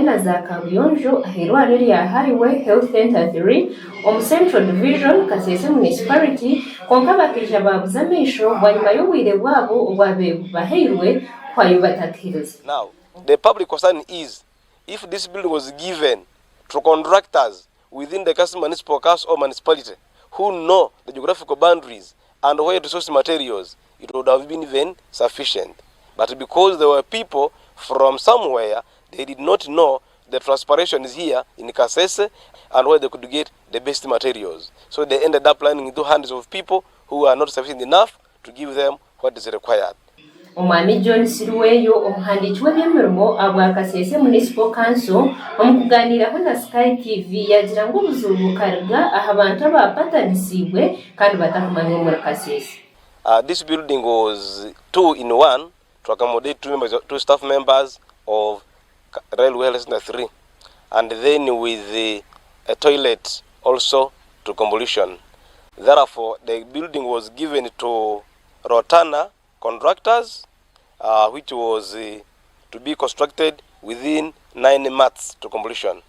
hamwe na za Kabuyonjo aherware ryahariwe Health Center 3 omu Central Division Kasese Municipality konka bakirija babuze amaisho bwanyima y'obwire bwabo obwabe bahirwe kwayo bataherize. Now, the public concern is if this building was given to contractors within the Kasese Municipal Council or municipality who know the geographical boundaries and where to source materials, it would have been even sufficient. But because there were people from somewhere, they did not know the transpiration is here in Kasese and where they could get the best materials. So they ended up planning into hands of people who are not sufficient enough to give them what is required. Omwami John Sirweyo omuhandiki w'eby'emirimo abwa Kasese Municipal Council omukuganiraho na Sky TV yagira ngo buzurukariga aha bantu abapatanisiibwe kandi batakumanya muri Kasese. This building was 2-in-1 to accommodate two staff members of Railway Health Center 3, and then with a toilet also to convolution. Therefore, the building was given to ROTANA contractors, which was to be constructed within 9 months to completion.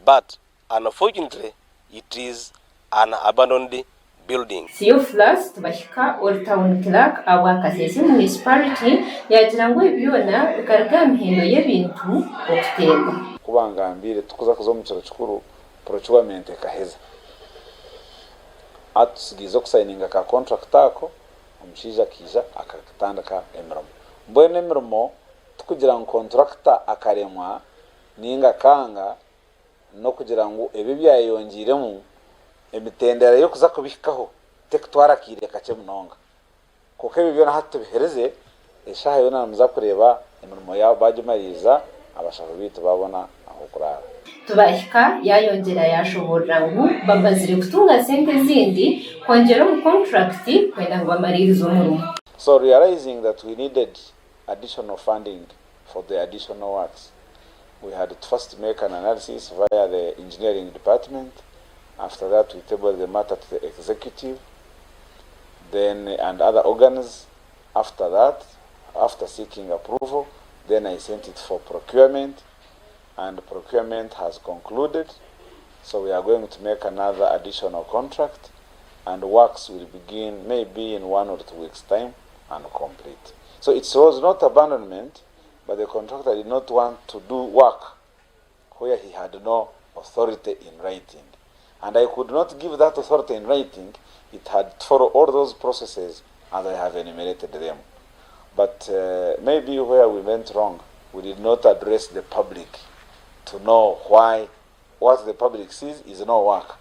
But unfortunately, it is an abandoned building. Theophilus Tubashika or Town Clerk awa Kasese Municipality yagira ngo ibyona bikarga mhendo y'ebintu okutema. Kubangambire tukuza kuzo mu cyaro cyukuru procurement kaheza. Atusigize okusayininga ka contract ako omushija kija akatandika emirimo. Mbwene emirimo tukugira ngo contractor akaremwa ninga kanga no kugira ngo ebi byayongiremo emitendera yo kuza kubikaho tekutwara kire kace munonga kuko ibi byo nahato bihereze eshaha yo namuza kureba emirimo yabo bajimariza abashaka bitu babona aho kurara. Tubashika yayongera yashobora ngo babazire kutunga sente zindi kongera mu contract kwenda ngo bamaririze umurimo. So realizing that we needed additional funding for the additional works, we had to first make an analysis via the engineering department. After that, we tabled the matter to the executive, then and other organs. After that, after seeking approval, then I sent it for procurement, and procurement has concluded. So we are going to make another additional contract, and works will begin maybe in 1 or 2 weeks' time and complete. So it was not abandonment, but the contractor did not want to do work where he had no authority in writing. And I could not give that authority in writing. It had to follow all those processes as I have enumerated them. But maybe where we went wrong, we did not address the public to know why what the public sees is no work.